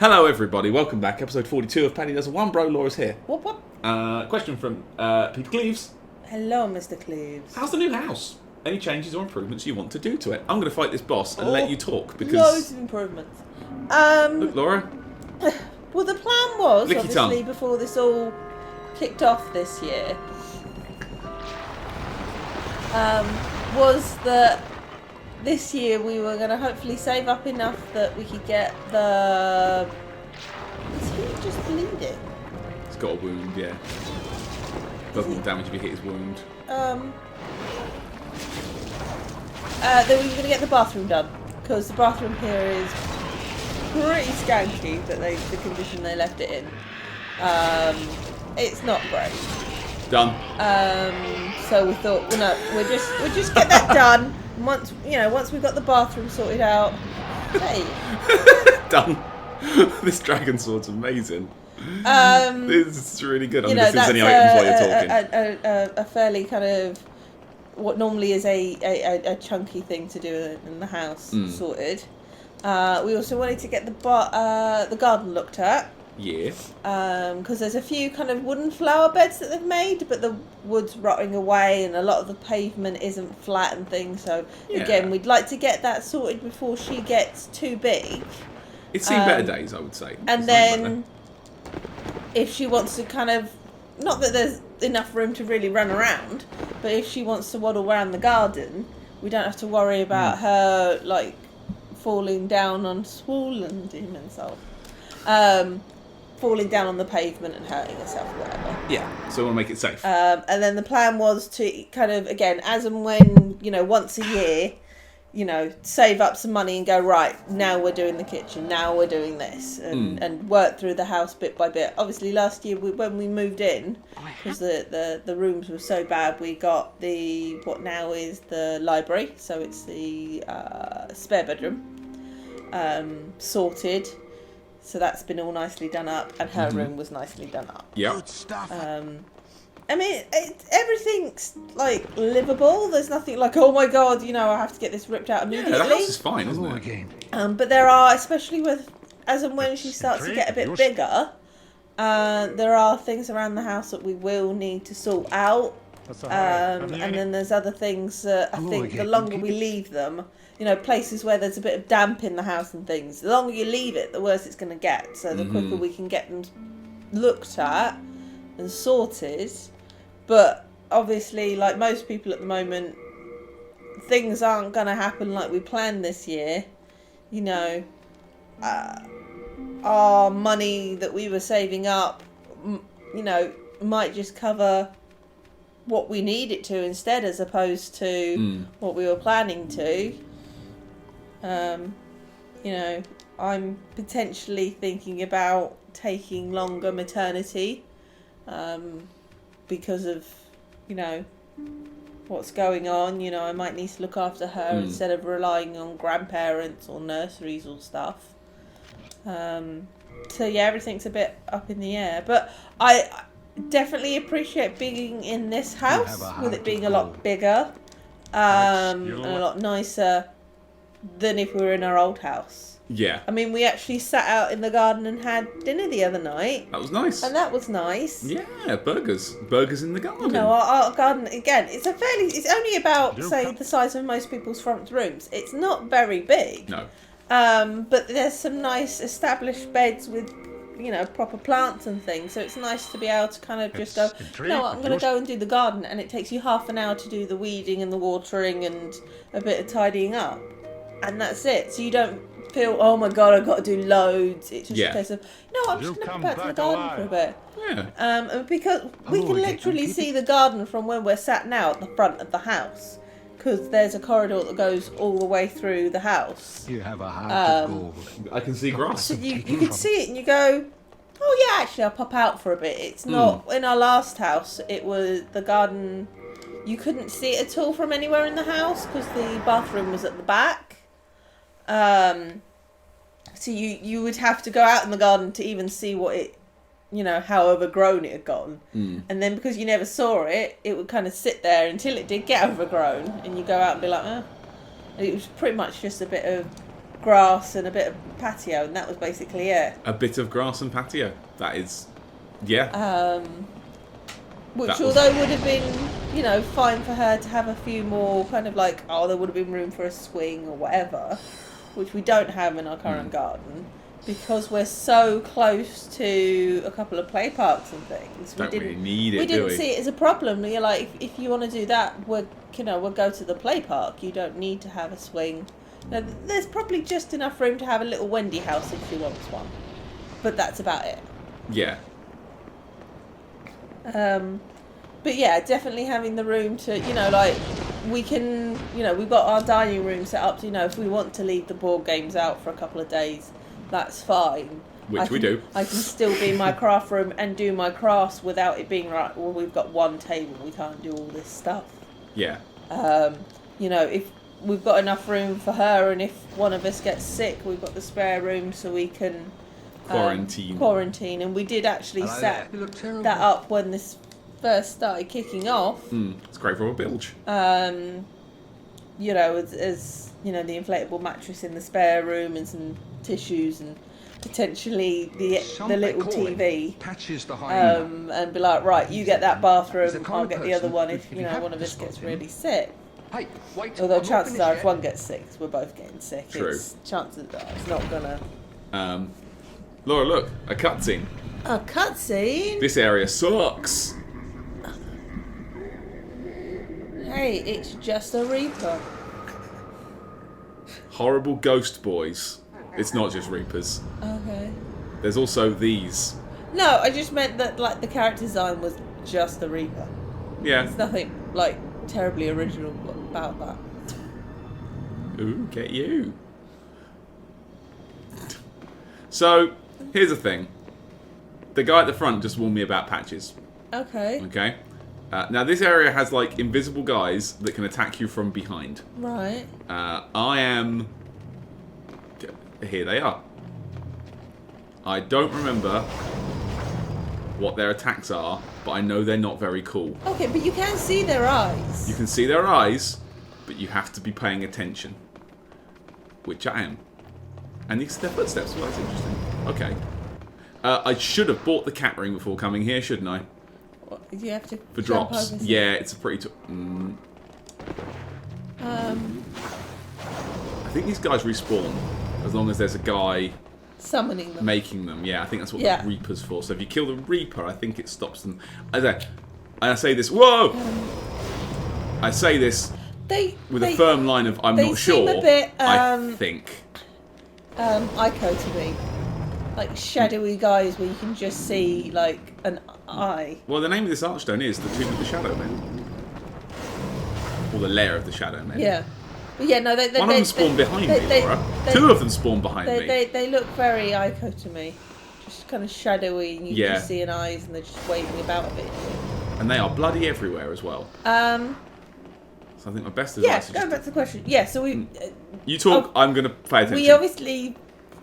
Hello everybody, welcome back. Episode 42 of Paddy Does a One. Bro, Laura's here. Whoop whoop. Question from Peter Cleves. Hello, Mr. Cleves. How's the new house? Any changes or improvements you want to do to it? I'm going to fight this boss and let you talk because... Loads of improvements. Look, Laura. Well, the plan was, Lick your obviously, tongue. before this all kicked off this year, was that this year we were going to hopefully save up enough that we could get the... Is he just bleeding? He's got a wound, yeah. Does more damage if you hit his wound. Then we were going to get the bathroom done, because the bathroom here is pretty skanky, that the condition they left it in. It's not great. Done. So we thought, well, no, we'll just get that done. And once we've got the bathroom sorted out, hey. Done. This dragon sword's amazing. This is really good. I'm going to use any items while you're talking. A fairly kind of what normally is a chunky thing to do in the house sorted. We also wanted to get the garden looked at. Yeah. Because there's a few kind of wooden flower beds that they've made, but the wood's rotting away and a lot of the pavement isn't flat and things. So again, we'd like to get that sorted before she gets too big. It's seen better days, I would say. And then if she wants to kind of, not that there's enough room to really run around, but if she wants to waddle around the garden, we don't have to worry about her like falling down on swollen demon self. Falling down on the pavement and hurting herself or whatever. Yeah, so we want to make it safe. And then the plan was to kind of, again, as and when, once a year, save up some money and go, right, now we're doing the kitchen, now we're doing this, and work through the house bit by bit. Obviously, last year, when we moved in, because the rooms were so bad, we got what now is the library, so it's the spare bedroom, sorted. So that's been all nicely done up, and her room was nicely done up. Yeah. Good stuff. I mean, everything's like livable. There's nothing like, oh my god, I have to get this ripped out immediately. Yeah, the house is fine, isn't it? Again. But there are, especially as and when she starts to get a bit bigger, there are things around the house that we will need to sort out. And then there's other things that I think the longer we leave them, places where there's a bit of damp in the house and things, the longer you leave it, the worse it's going to get. So the quicker we can get them looked at and sorted. But obviously, like most people at the moment, things aren't going to happen like we planned this year. Our money that we were saving up, might just cover what we need it to instead, as opposed to what we were planning to. I'm potentially thinking about taking longer maternity because of what's going on. I might need to look after her instead of relying on grandparents or nurseries or stuff. So yeah, everything's a bit up in the air, but I definitely appreciate being in this house with it being a lot bigger and a lot nicer than if we were in our old house. Yeah. I mean, we actually sat out in the garden and had dinner the other night. That was nice. And that was nice. Yeah, burgers. Burgers in the garden. Our garden, again, it's only about, say, the size of most people's front rooms. It's not very big. No. But there's some nice established beds with proper plants and things, so it's nice to be able to kind of just go, I'm going to go and do the garden, and it takes you half an hour to do the weeding and the watering and a bit of tidying up, and that's it. So you don't feel, oh my god, I've got to do loads. It's just a case of, I'm just going to go back to the garden for a bit. Yeah. And because we can literally see the garden from where we're sat now at the front of the house, because there's a corridor that goes all the way through the house. You have a heart of gold. I can see grass. So you can see it and you go, oh yeah, actually I'll pop out for a bit. It's not, in our last house, it was the garden, you couldn't see it at all from anywhere in the house because the bathroom was at the back. So you would have to go out in the garden to even see what it, how overgrown it had gotten. And then because you never saw it, it would kind of sit there until it did get overgrown, and you go out and be like, And it was pretty much just a bit of grass and a bit of patio, and that was basically it. A bit of grass and patio. That is, yeah. Which, although would have been, fine for her to have a few more kind of like, there would have been room for a swing or whatever, which we don't have in our current garden. Because we're so close to a couple of play parks and things, we didn't see it as a problem. You're like, if you want to do that, we'll go to the play park. You don't need to have a swing. Now, there's probably just enough room to have a little Wendy house if she wants one, but that's about it. Yeah. But yeah, definitely having the room to, we can, we've got our dining room set up. If we want to leave the board games out for a couple of days, that's fine. Which we do. I can still be in my craft room and do my crafts without it being right. Well, we've got one table, we can't do all this stuff. Yeah. If we've got enough room for her, and if one of us gets sick, we've got the spare room so we can quarantine. And we did actually set that up when this first started kicking off. It's great for a bilge. As the inflatable mattress in the spare room and some tissues and potentially the little TV. And be like, right, you get that bathroom, I'll get the other one if one of us gets really sick. Hey, wait, although chances are if one gets sick, we're both getting sick. True. Chances are it's not gonna. Laura, look, a cutscene. A cutscene? This area sucks. Hey, it's just a Reaper. Horrible ghost boys. It's not just Reapers. Okay. There's also these. No, I just meant that the character design was just the Reaper. Yeah. There's nothing terribly original about that. Ooh, get you. So, here's the thing. The guy at the front just warned me about patches. Okay. Now, this area has, invisible guys that can attack you from behind. Right. I am... Here they are. I don't remember what their attacks are, but I know they're not very cool. Okay, but you can see their eyes. You can see their eyes, but you have to be paying attention. Which I am. And you can see their footsteps. Well, that's interesting. Okay. I should have bought the cat ring before coming here, shouldn't I? What, you have to for drops. Yeah, it's a pretty... I think these guys respawn as long as there's a guy... summoning them. Making them, yeah. I think that's what the Reaper's for. So if you kill the Reaper, I think it stops them. I say this... Whoa! I say this with a firm line of I'm not sure. A bit, I think. Ico to me. Like shadowy guys where you can just see an eye. Well, the name of this archstone is the Tomb of the Shadow Men. Or the Lair of the Shadow Men. Yeah. But yeah, no, one of them spawned behind me, Laura. Two of them spawned behind me. They look very Ico to me. Just kind of shadowy and you just see an eyes and they're just waving about a bit. And they are bloody everywhere as well. So I think my best advice is going back to the question. Yeah, so we... you talk, I'm going to pay attention. We obviously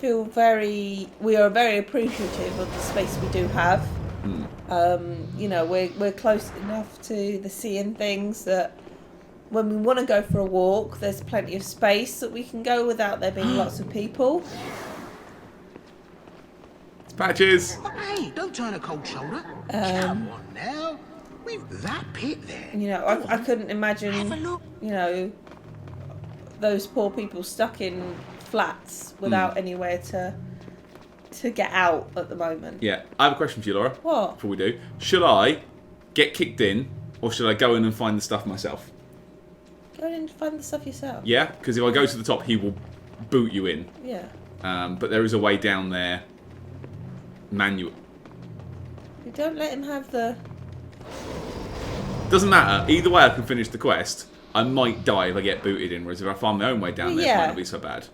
we are very appreciative of the space we do have. We're close enough to the sea and things that when we want to go for a walk, there's plenty of space that we can go without there being lots of people. It's Patches. Hey, don't turn a cold shoulder. Come on now. We've that pit there. I couldn't imagine, those poor people stuck in flats without anywhere to get out at the moment. Yeah, I have a question for you, Laura. What? Before we do, should I get kicked in, or should I go in and find the stuff myself? Go in and find the stuff yourself. Yeah, because if I go to the top, he will boot you in. Yeah. But there is a way down there. Manual. You don't let him have the... Doesn't matter. Either way, I can finish the quest. I might die if I get booted in, whereas if I find my own way down there, it might not be so bad.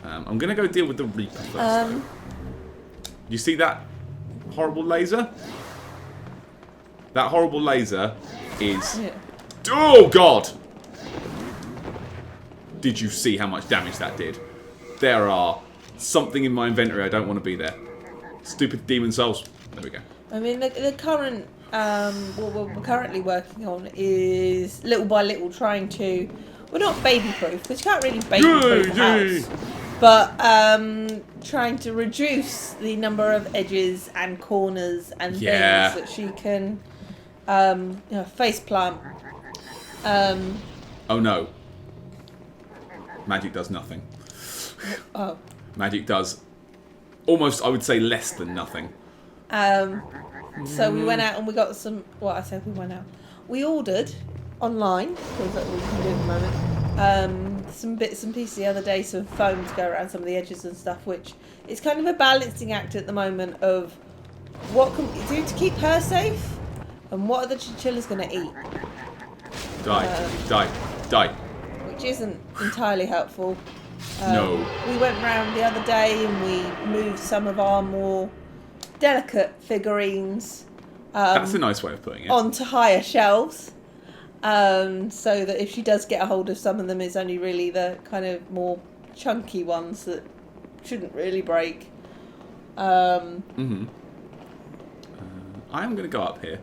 I'm going to go deal with the Reaper first. You see that horrible laser? That horrible laser is... Yeah. Oh, God! Did you see how much damage that did? There are something in my inventory. I don't want to be there. Stupid demon souls. There we go. I mean, the current... what we're currently working on is little by little trying to... Well, not baby-proof, because you can't really baby-proof a house. But trying to reduce the number of edges and corners and things that she can face plant. Oh no. Magic does nothing. Oh. Magic does almost, I would say, less than nothing. So we went out and we got some... Well, I said we went out. We ordered online, because that's what we can do at the moment, some bits and pieces the other day, some foam to go around some of the edges and stuff, which is kind of a balancing act at the moment of what can we do to keep her safe and what are the chinchillas going to eat. Die. Which isn't entirely helpful. No. We went round the other day and we moved some of our more delicate figurines That's a nice way of putting it. onto higher shelves. So that if she does get a hold of some of them, it's only really the kind of more chunky ones that shouldn't really break. I am going to go up here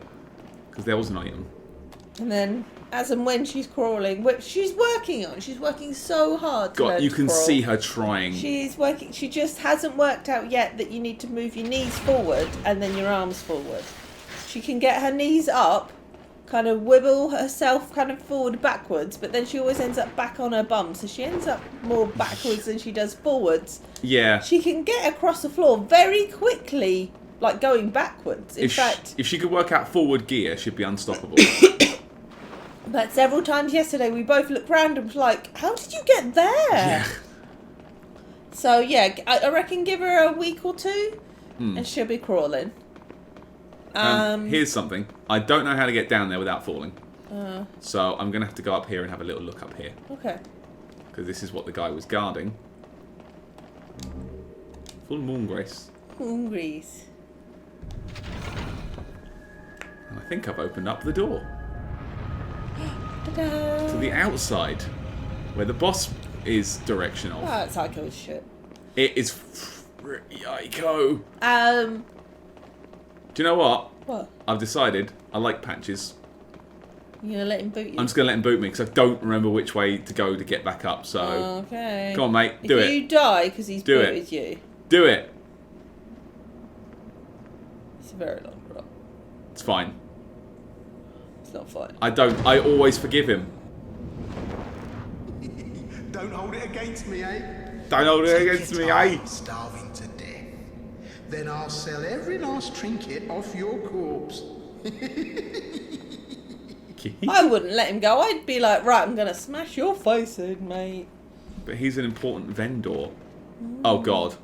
because there was an item. And then, as and when she's crawling, which she's working on, she's working so hard to learn You to can crawl. see her trying. She's working. She just hasn't worked out yet that you need to move your knees forward and then your arms forward. She can get her knees up, kind of wibble herself kind of forward backwards, but then she always ends up back on her bum, so she ends up more backwards than she does forwards. Yeah. She can get across the floor very quickly, like going backwards. In fact, if she could work out forward gear, she'd be unstoppable. but several times yesterday we both looked round and was like, how did you get there? Yeah. So yeah, I reckon give her a week or two and she'll be crawling. Here's something. I don't know how to get down there without falling. So I'm going to have to go up here and have a little look up here. Okay. Because this is what the guy was guarding. Full moon grace. Hungries. And I think I've opened up the door Ta-da! to the outside, where the boss is direction of. Oh, it's psycho as shit. It is yiko. Do you know what? What? I've decided I like patches. You gonna let him boot you? I'm just going to let him boot me because I don't remember which way to go to get back up. So, okay. come on, mate. Do if it. you die because he's Do it. booted you, Do it. it's a very long drop. It's fine. It's not fine. I always forgive him. Don't hold it against me, eh? Don't hold it Take against your me, time eh? starving to death. Then I'll sell every last trinket off your corpse. I wouldn't let him go. I'd be like, right, I'm gonna smash your face in, mate. But he's an important vendor. Oh, God.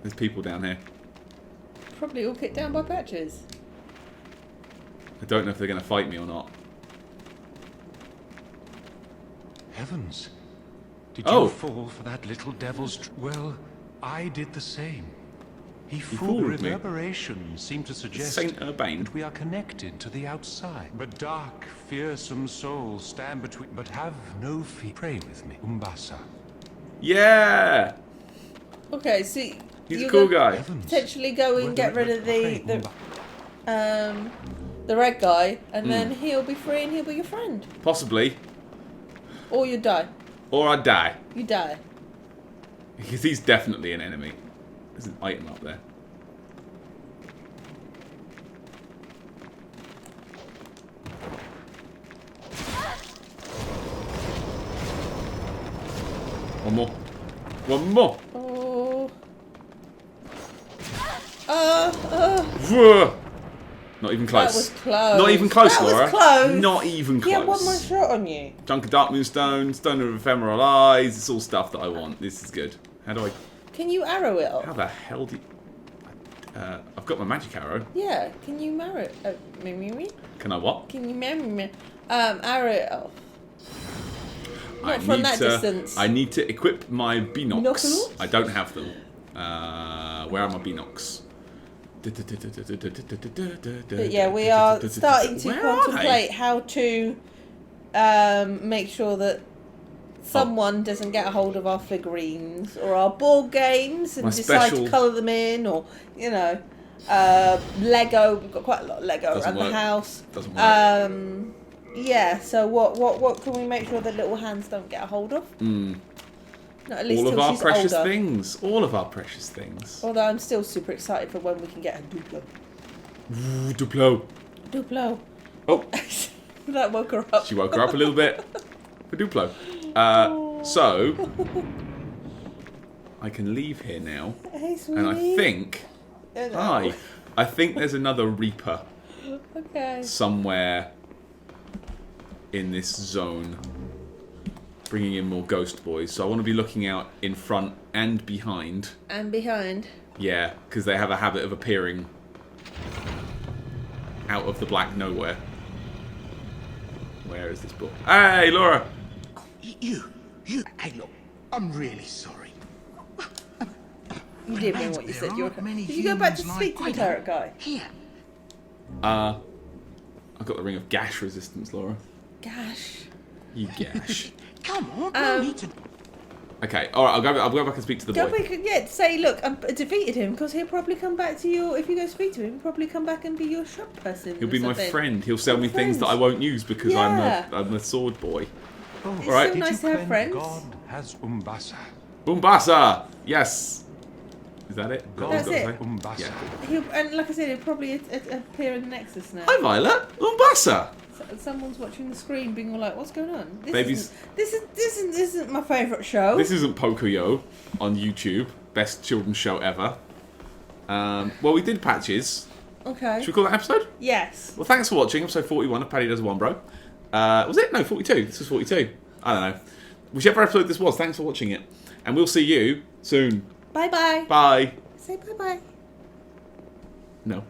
There's people down here. Probably all kicked down by patches. I don't know if they're going to fight me or not. Heavens! Did Oh. you fall for that little devil's... Well, I did the same. He fooled fooled me. reverberations seem to suggest Saint Urbain. that we are connected to the outside. But dark, fearsome souls stand between... But have no fear. Pray with me, Umbasa. Yeah! Okay, see, He's you a cool could guy. Heavens. potentially go and get rid of Pray, the red guy, and then he'll be free and he'll be your friend. Possibly. Or you die. Or I die. You die. Because he's definitely an enemy. There's an item up there. One more. One more. Oh. Whoa. Not even close. That was close. Not even close, That was Laura. close. Not even close. He had one more shot on you. Chunk of Dark Moonstone, Stone of Ephemeral Eyes. It's all stuff that I want. This is good. How do I... Can you arrow it off? How the hell do you... I've got my magic arrow. Yeah, can you marrow it? Me? Can I what? Can you me? Arrow it off. Not from need that to, distance. I need to equip my binocs. Binoculars? I don't have them. Where are my binocs? But yeah, we are starting to Where are contemplate how to make sure that someone doesn't get a hold of our figurines or our board games and My decide special- to colour them in, or Lego. We've got quite a lot of Lego Doesn't around work. the house. Doesn't work. Yeah, so what can we make sure the little hands don't get a hold of? Mm. Not at least All of till our she's precious older. things. All of our precious things. Although I'm still super excited for when we can get a Duplo. Ooh, Duplo. Duplo. Oh. That woke her up. She woke her up a little bit. For Duplo. So, I can leave here now. Hey, sweetie. And I think... Hello. Hi. I think there's another Reaper Okay. somewhere in this zone. Bringing in more ghost boys. So I want to be looking out in front and behind. And behind. Yeah, because they have a habit of appearing out of the black nowhere. Where is this book? Hey, Laura! You. Hey, look, I'm really sorry. You did mean what you said. Did you go back to speak to the turret guy? Here. I've got the ring of gash resistance, Laura. Gosh. You gash. Come on, no need to... Okay, alright, I'll go back and speak to the Go boy. back, yeah, say, look, I defeated him because he'll probably come back to you. If you go speak to him, he'll probably come back and be your shop person. He'll be my something. friend. He'll sell me things that I won't use because Yeah. I'm a sword boy. Oh, It's Alright. so nice to have friends. God has Umbasa. Umbasa! Yes! Is that it? God That's Is that it. what I've got to say? Umbasa. Yeah. And like I said, he'll probably appear in the Nexus now. Hi, Violet! Umbasa! Someone's watching the screen, being all like, "What's going on?" Babies- This isn't my favourite show. This isn't Pocoyo on YouTube. Best children's show ever. Well, we did patches. Okay. Should we call that episode? Yes. Well, thanks for watching episode 41 of Paddy Does One Bro. Was it? No, 42. This was 42. I don't know. Whichever episode this was, thanks for watching it. And we'll see you soon. Bye bye. Bye. Say bye bye. No.